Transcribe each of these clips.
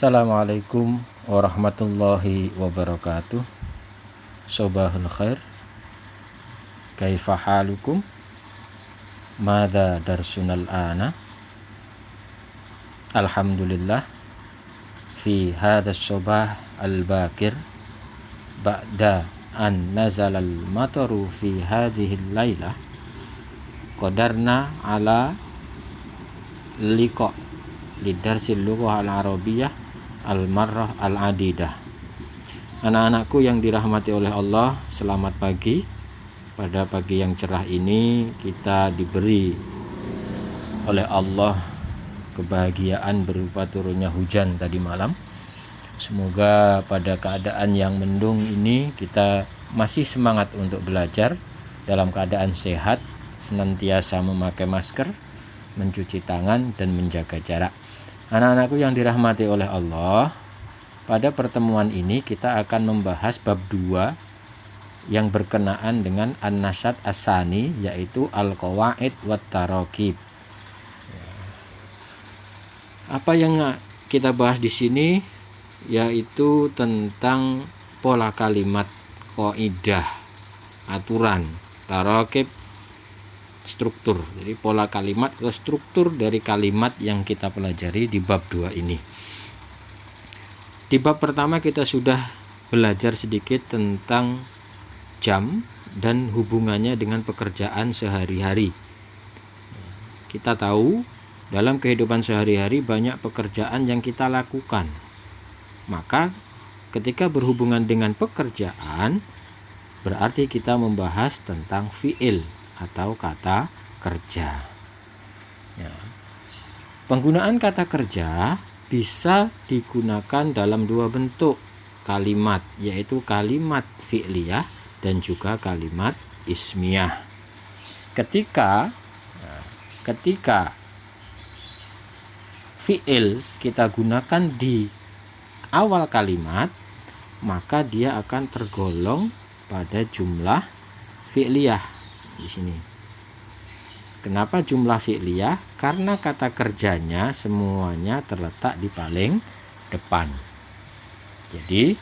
Assalamualaikum warahmatullahi wabarakatuh. Sobahul khair. Kaifa halukum? Mada darsunal ana? Alhamdulillah fi hadha sobah al-bakir ba'da an nazal al-mataru fi hadhihi al-laylah qadarna ala liqa lidarsil lughah al-arabiyyah al-marrah al-adidah. Anak-anakku yang dirahmati oleh Allah, selamat pagi. Pada pagi yang cerah ini kita diberi oleh Allah kebahagiaan berupa turunnya hujan tadi malam. Semoga pada keadaan yang mendung ini kita masih semangat untuk belajar dalam keadaan sehat, senantiasa memakai masker, mencuci tangan, dan menjaga jarak. Anak-anakku yang dirahmati oleh Allah, pada pertemuan ini kita akan membahas bab 2 yang berkenaan dengan an-nasyat as-sani, yaitu al-qawaid wat tarakib. Apa yang kita bahas di sini yaitu tentang pola kalimat, qaidah, aturan, tarakib, struktur. Jadi pola kalimat atau struktur dari kalimat yang kita pelajari di bab 2 ini. Di bab pertama kita sudah belajar sedikit tentang jam dan hubungannya dengan pekerjaan sehari-hari. Kita tahu dalam kehidupan sehari-hari banyak pekerjaan yang kita lakukan. Maka ketika berhubungan dengan pekerjaan berarti kita membahas tentang fi'il atau kata kerja. Ya. Penggunaan kata kerja bisa digunakan dalam dua bentuk kalimat, yaitu kalimat fi'liyah dan juga kalimat ismiyah. Ketika fi'il kita gunakan di awal kalimat, maka dia akan tergolong pada jumlah fi'liyah di sini. Kenapa jumlah fi'liyah? Karena kata kerjanya semuanya terletak di paling depan. Jadi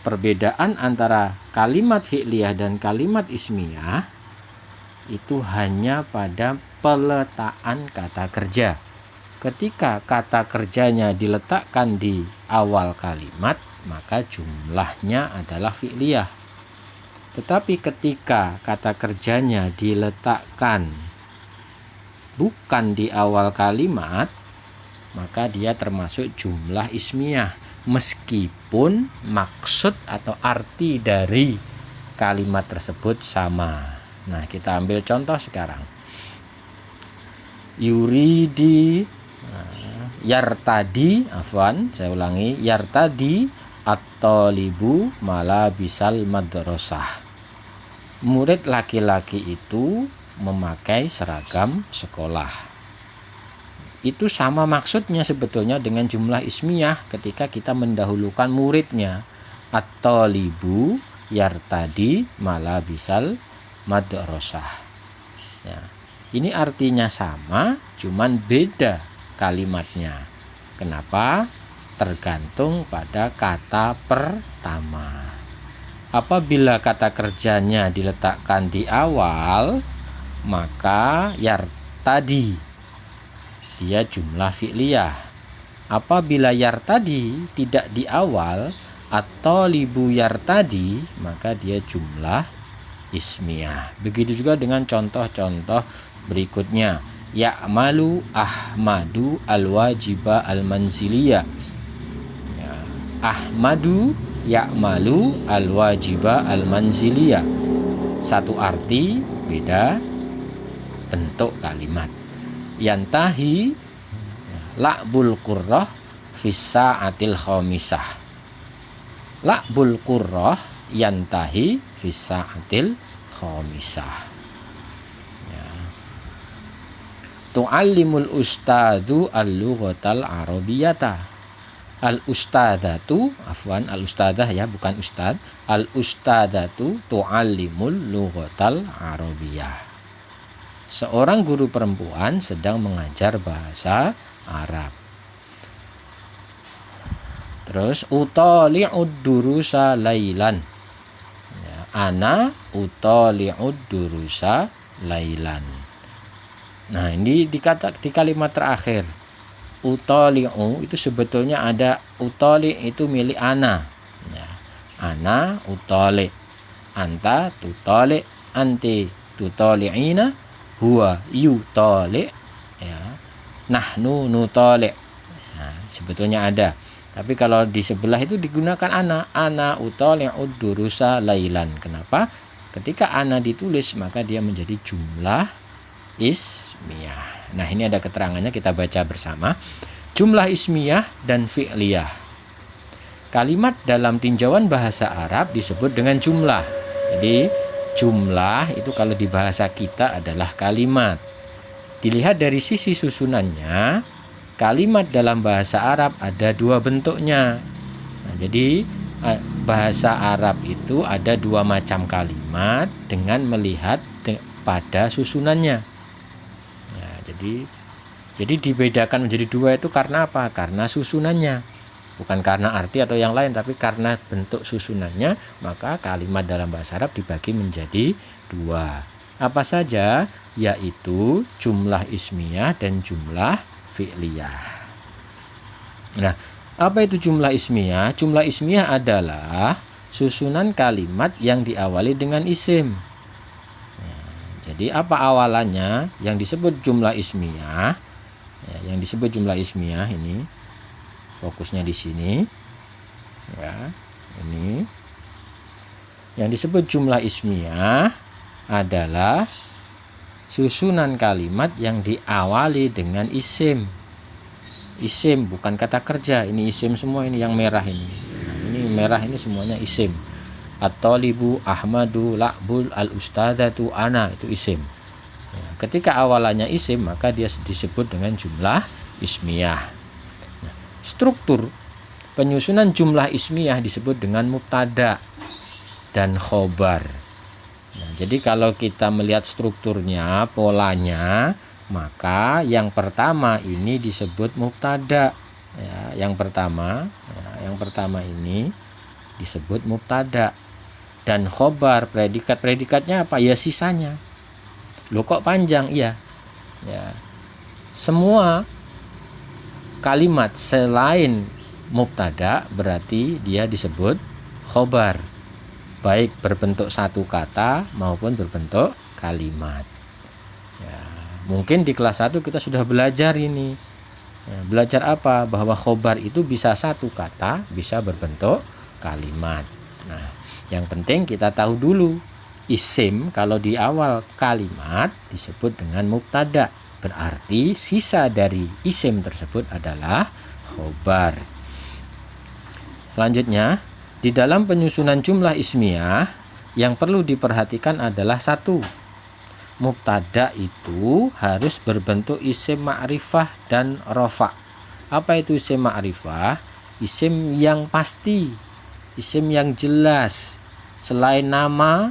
perbedaan antara kalimat fi'liyah dan kalimat ismiyah itu hanya pada peletaan kata kerja. Ketika kata kerjanya diletakkan di awal kalimat, maka jumlahnya adalah fi'liyah. Tetapi ketika kata kerjanya diletakkan bukan di awal kalimat, maka dia termasuk jumlah ismiyah, meskipun maksud atau arti dari kalimat tersebut sama. Nah, kita ambil contoh sekarang. Yuridi yartadi, saya ulangi, yartadi at-talibu malabisal madrasah. Murid laki-laki itu memakai seragam sekolah. Itu sama maksudnya sebetulnya dengan jumlah ismiyah ketika kita mendahulukan muridnya. At-talibu yartadi malabisal madrasah. Ya. Ini artinya sama, cuman beda kalimatnya. Kenapa? Tergantung pada kata pertama. Apabila kata kerjanya diletakkan di awal, maka yartadi dia jumlah fi'liyah. Apabila yartadi tidak di awal atau libu yartadi, maka dia jumlah ismiyah. Begitu juga dengan contoh-contoh berikutnya. Ya'malu Ahmadu al-wajiba al-manziliyah. Ya. Ahmadu ya'malu al-wajiba al-manziliyah. Satu arti, beda bentuk kalimat. Yantahi la'bul qurrah fis sa'atil khamisah. La'bul qurrah yantahi fis sa'atil khamisah. Tu'allimul ustadu al-lughatal arabiyyata. Al-ustadatu, al-ustadah ya, bukan ustad. Al-ustadatu tu'allimul lughatal arabiyyah. Seorang guru perempuan sedang mengajar bahasa Arab. Terus utali'ud durusa lailan. Ya, ana utali'ud durusa lailan. Nah, ini di kalimat terakhir. Utali'u itu sebetulnya ada utali itu milik ana. Ya, ana utali, anta tutali, anti tutali'ina, huwa yutali, ya, nahnu nutali. Nah, sebetulnya ada. Tapi kalau di sebelah itu digunakan ana utali'ud durusa lailan. Kenapa? Ketika ana ditulis maka dia menjadi jumlah ismiyah. Nah, ini ada keterangannya, kita baca bersama. Jumlah ismiyah dan fi'liyah. Kalimat dalam tinjauan bahasa Arab disebut dengan jumlah. Jadi jumlah itu kalau di bahasa kita adalah kalimat. Dilihat dari sisi susunannya, kalimat dalam bahasa Arab ada dua bentuknya. Nah, jadi bahasa Arab itu ada dua macam kalimat dengan melihat pada susunannya. Jadi dibedakan menjadi dua itu karena apa? Karena susunannya. Bukan karena arti atau yang lain, tapi karena bentuk susunannya, maka kalimat dalam bahasa Arab dibagi menjadi dua. Apa saja? Yaitu jumlah ismiyah dan jumlah fi'liyah. Nah, apa itu jumlah ismiyah? Jumlah ismiyah adalah susunan kalimat yang diawali dengan isim. Jadi apa awalannya? Yang disebut jumlah ismiyah, ya, yang disebut jumlah ismiyah ini fokusnya di sini, ya, ini yang disebut jumlah ismiyah adalah susunan kalimat yang diawali dengan isim. Isim bukan kata kerja, ini isim semua, ini yang merah ini. Nah, ini merah ini semuanya isim. At-talibu Ahmadu la'bul al-ustadatu ana, itu isim. Ya, ketika awalannya isim maka dia disebut dengan jumlah ismiyah. Nah, struktur penyusunan jumlah ismiyah disebut dengan mubtada dan khobar. Nah, jadi kalau kita melihat strukturnya, polanya, maka yang pertama ini disebut mubtada. Ya, yang pertama ini disebut mubtada. Dan khobar, predikatnya apa? Ya sisanya. Loh kok panjang? Iya. Ya. Semua kalimat selain mubtada berarti dia disebut khobar. Baik berbentuk satu kata maupun berbentuk kalimat. Ya, mungkin di kelas 1 kita sudah belajar ini. Ya, belajar apa? Bahwa khobar itu bisa satu kata, bisa berbentuk kalimat. Nah, yang penting kita tahu dulu, isim kalau di awal kalimat disebut dengan mubtada, berarti sisa dari isim tersebut adalah khobar. Selanjutnya, di dalam penyusunan jumlah ismiyah yang perlu diperhatikan adalah satu, mubtada itu harus berbentuk isim ma'rifah dan rofa. Apa itu isim ma'rifah? Isim yang pasti, isim yang jelas. Selain nama,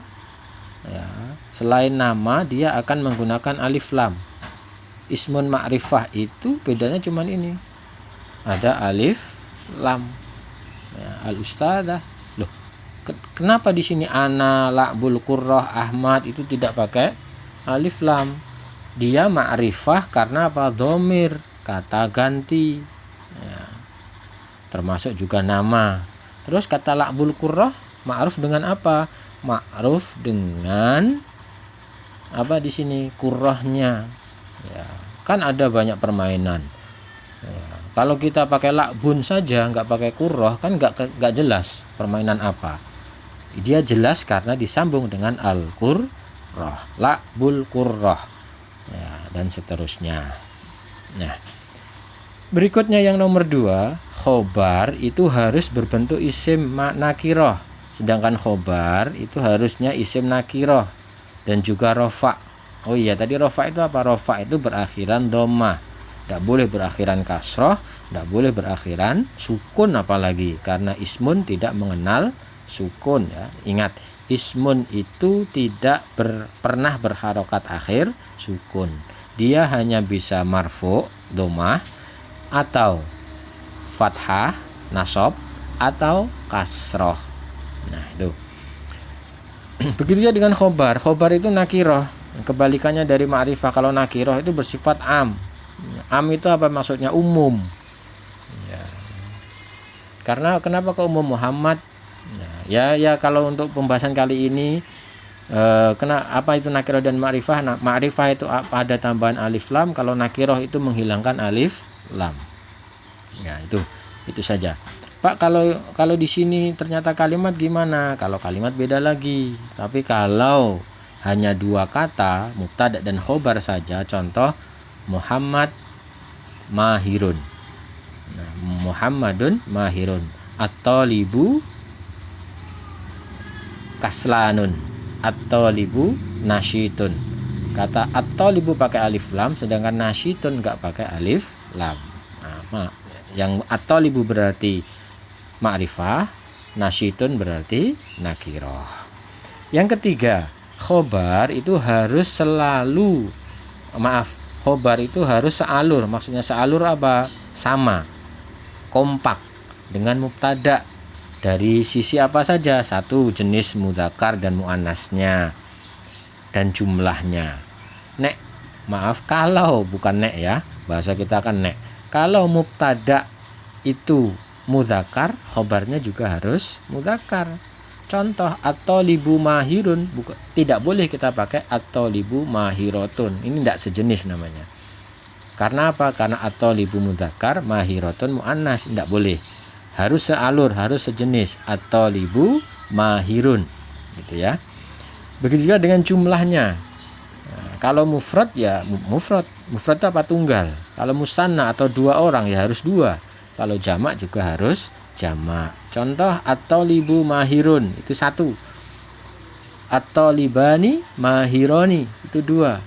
ya, selain nama dia akan menggunakan alif lam. Ismun ma'rifah itu bedanya cuman ini, ada alif lam. Ya, al-ustadzah. Loh, kenapa di sini ana, la'bul qurrah, Ahmad itu tidak pakai alif lam? Dia ma'rifah karena apa? Dhamir, kata ganti. Ya, termasuk juga nama. Terus kata la'bul qurrah ma'ruf dengan apa? Ma'ruf dengan apa di sini? Qurrahnya. Ya, kan ada banyak permainan. Ya, kalau kita pakai la'bun saja nggak pakai qurrah kan nggak jelas permainan apa. Dia jelas karena disambung dengan al-qurrah, la'bul qurrah. Ya, dan seterusnya. Nah, berikutnya yang nomor 2, khobar itu harus berbentuk isim nakiroh. Sedangkan khobar itu harusnya isim nakiroh dan juga rofa. Oh iya, tadi rofa itu apa? Rofa itu berakhiran dhammah. Tidak boleh berakhiran kasroh, tidak boleh berakhiran sukun apalagi. Karena ismun tidak mengenal sukun. Ya. Ingat, ismun itu tidak pernah berharokat akhir sukun. Dia hanya bisa marfu, dhammah, atau fathah, nasab, atau kasroh. Nah itu. Begitu juga dengan khobar. Khobar itu nakiroh, kebalikannya dari ma'rifah. Kalau nakiroh itu bersifat am. Am itu apa maksudnya? Umum. Ya. Karena kenapa ke umum Muhammad? Ya kalau untuk pembahasan kali ini, apa itu nakiroh dan ma'rifah? Nah, ma'rifah itu ada tambahan alif lam. Kalau nakiroh itu menghilangkan alif lam. Ya itu saja. Pak, kalau di sini ternyata kalimat gimana? Kalau kalimat beda lagi. Tapi kalau hanya dua kata, mubtada dan khobar saja, contoh Muhammad mahirun. Nah, Muhammadun mahirun. At-talibu kaslanun. At-talibu nasyitun. Kata at-talibu pakai alif lam, sedangkan nasyitun enggak pakai alif lam. Nah, yang at-talibu berarti ma'rifah, nasyitun berarti nakiroh. Yang ketiga, khobar itu harus selalu, khobar itu harus sealur. Maksudnya sealur apa? Sama, kompak dengan mubtada. Dari sisi apa saja? Satu, jenis mudzakkar dan muannasnya dan jumlahnya. Kalau bukan ya, bahasa kita kan kalau mubtada itu mudzakkar, khobarnya juga harus mudzakkar. Contoh at-talibu mahirun, tidak boleh kita pakai at-talibu mahirotun. Ini tidak sejenis namanya. Karena apa? Karena at-talibu mudzakkar, mahirotun muannas, tidak boleh. Harus sealur, harus sejenis. At-talibu mahirun, gitu ya. Begitu juga dengan jumlahnya. Nah, kalau mufrad ya mufrad itu apa? Tunggal. Kalau musanna atau dua orang ya harus dua. Kalau jamak juga harus jamak. Contoh at-talibu mahirun itu satu. At-talibani mahironi itu dua.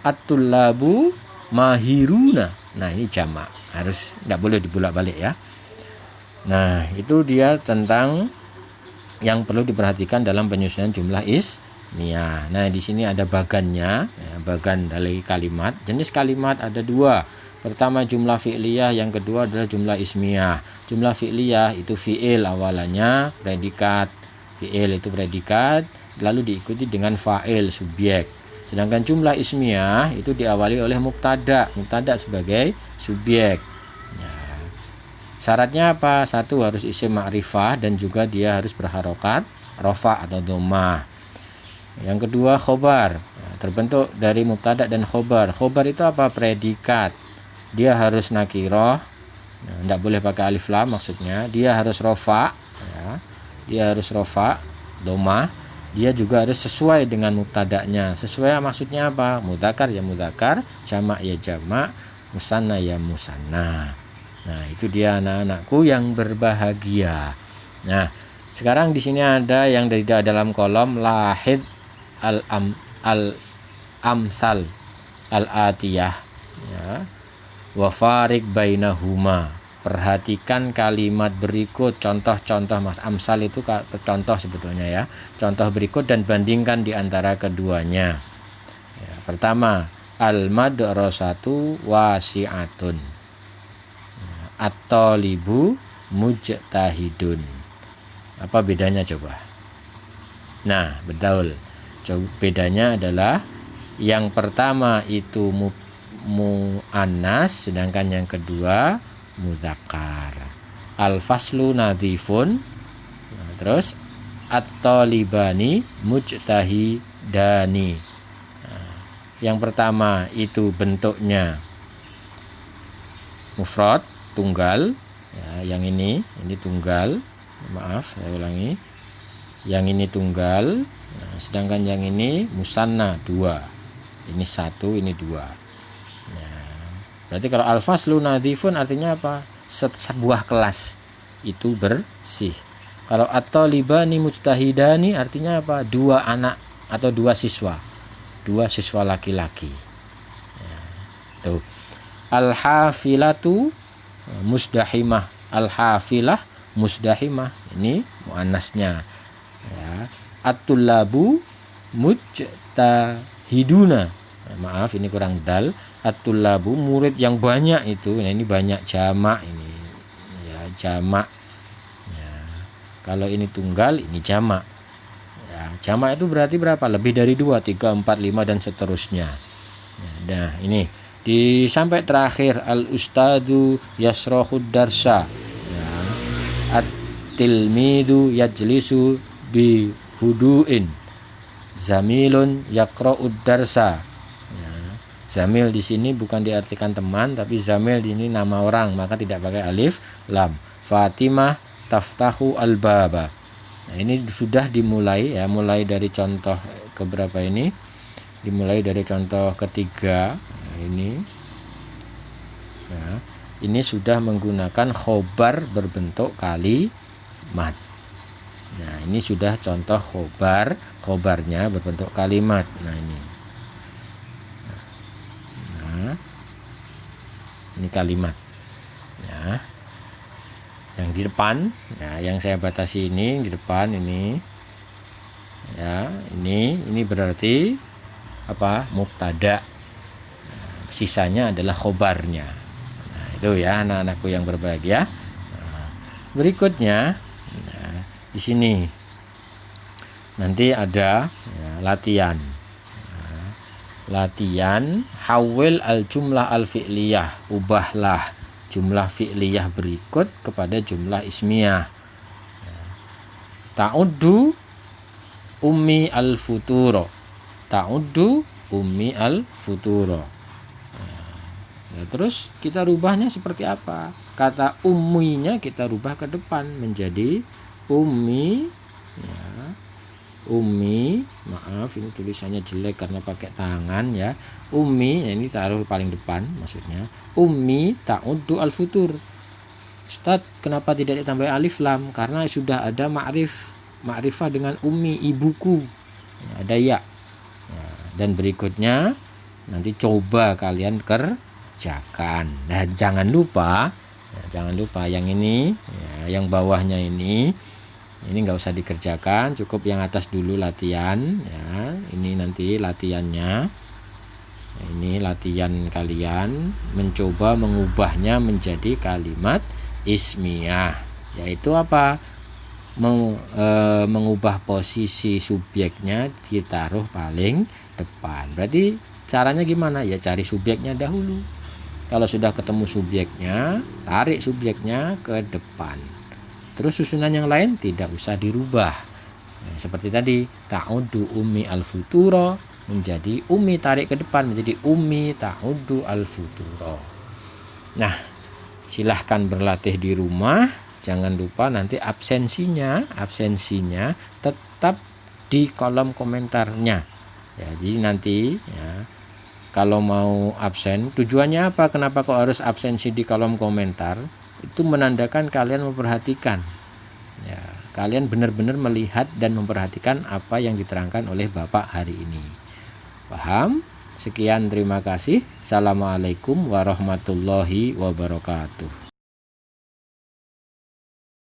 At-tullabu mahiruna. Nah, ini jamak. Harus tidak boleh dibolak-balik ya. Nah, itu dia tentang yang perlu diperhatikan dalam penyusunan jumlah ismiyah. Nah, di sini ada bagannya, ya, bagan dari kalimat. Jenis kalimat ada dua. Pertama jumlah fi'liyah, yang kedua adalah jumlah ismiyah. Jumlah fi'liyah itu fi'il awalannya, predikat. Fi'il itu predikat, lalu diikuti dengan fa'il, subjek. Sedangkan jumlah ismiyah itu diawali oleh mubtada sebagai subjek. Ya. Syaratnya apa? Satu, harus isim ma'rifah dan juga dia harus berharokat rofa atau dhammah. Yang kedua khobar, terbentuk dari mubtada dan khobar. Khobar itu apa? Predikat. Dia harus nakiroh, tidak boleh pakai alif lam maksudnya. Dia harus rofa, ya. Dia harus rofa, dhammah. Dia juga harus sesuai dengan mubtada'nya. Sesuai maksudnya apa? Mudzakkar ya mudzakkar, jamak ya jamak, musanna ya musanna. Nah, itu dia anak-anakku yang berbahagia. Nah, sekarang di sini ada yang dari dalam kolom lahid al-amsal al-atiyah, ya. Wa farik bainahuma. Perhatikan kalimat berikut, contoh-contoh Mas. Amsal itu contoh sebetulnya ya. Contoh berikut dan bandingkan di antara keduanya. Ya, pertama, al-madrasatu wasi'atun. At-talibu mujtahidun. Apa bedanya coba? Nah, betul. Bedanya adalah yang pertama itu mu'annas, sedangkan yang kedua mudzakkar. Al-faslu nadhifun. Nah, terus at-talibani mujtahidani. Nah, yang pertama itu bentuknya mufrad, tunggal. Ya, yang ini tunggal. Maaf, saya ulangi. Yang ini tunggal. Nah, sedangkan yang ini musanna, dua. Ini satu, ini dua. Berarti kalau al-faslu nadhifun artinya apa? Sebuah kelas itu bersih. Kalau at-talibani mujtahidani artinya apa? Dua anak atau dua siswa. Dua siswa laki-laki. Ya, tuh. Al-hafilatu musdahimah. Al-hafilah musdahimah. Ini muannasnya. Ya. At-tullabu mujtahiduna. Maaf, ini kurang dal. At-tullabu, murid yang banyak itu. Nah, ini banyak jamak ini. Ya, jamak. Kalau ini tunggal, ini jamak. Ya, jamak itu berarti berapa? Lebih dari 2, 3, 4, 5 dan seterusnya. Nah, ini sampai terakhir al-ustadu yasrohud darsa. Ya. At-tilmidu yajlisu bi huduin. Zamilun yaqra'ud darsa. Ya. Zamil di sini bukan diartikan teman, tapi zamil di sini nama orang, maka tidak pakai alif lam. Fatimah taftahu al-baba. Nah, ini sudah dimulai ya, mulai dari contoh keberapa ini? Dimulai dari contoh ketiga. Nah, ini ya, ini sudah menggunakan khobar berbentuk kalimat. Nah, ini sudah contoh khobarnya berbentuk kalimat. Nah, ini. Nah, ini kalimat. Ya. Yang di depan, ya, yang saya batasi ini di depan ini, ya, ini berarti apa? Mubtada. Nah, sisanya adalah khobarnya. Nah, itu ya anak-anakku yang berbahagia. Nah, berikutnya, nah, di sini nanti ada ya, latihan. Nah, latihan hawil al jumlah al fi'liyah, ubahlah jumlah fi'liyah berikut kepada jumlah ismiyah. Ta'uddu ummi al-futuro. Ta'uddu ummi al-futuro. Nah, terus kita rubahnya seperti apa? Kata umminya kita rubah ke depan menjadi ummi. Ya, ummi, maaf ini tulisannya jelek karena pakai tangan ya. Ummi, ya ini taruh paling depan maksudnya. Ummi ta'uddu al-futur. Ustaz, kenapa tidak ditambah alif lam? Karena sudah ada ma'rifah dengan ummi, ibuku. Ya, ada ya. Ya. Dan berikutnya nanti coba kalian kerjakan. Nah, jangan lupa yang ini, ya, yang bawahnya ini nggak usah dikerjakan, cukup yang atas dulu latihan. Ya, ini nanti latihannya. Ini latihan kalian mencoba mengubahnya menjadi kalimat ismiyah, yaitu apa? Mengubah posisi subjeknya ditaruh paling depan. Berarti caranya gimana? Ya cari subjeknya dahulu. Kalau sudah ketemu subjeknya, tarik subjeknya ke depan. Terus susunan yang lain tidak usah dirubah. Nah, seperti tadi, ta'uddu ummi al-futuro menjadi ummi tarik ke depan menjadi ummi ta'uddu al-futuro. Nah, silahkan berlatih di rumah. Jangan lupa nanti absensinya tetap di kolom komentarnya. Ya, jadi nanti ya, kalau mau absen, tujuannya apa? Kenapa kok harus absensi di kolom komentar? Itu menandakan kalian memperhatikan. Ya, kalian benar-benar melihat dan memperhatikan apa yang diterangkan oleh Bapak hari ini. Paham? Sekian, terima kasih. Assalamualaikum warahmatullahi wabarakatuh.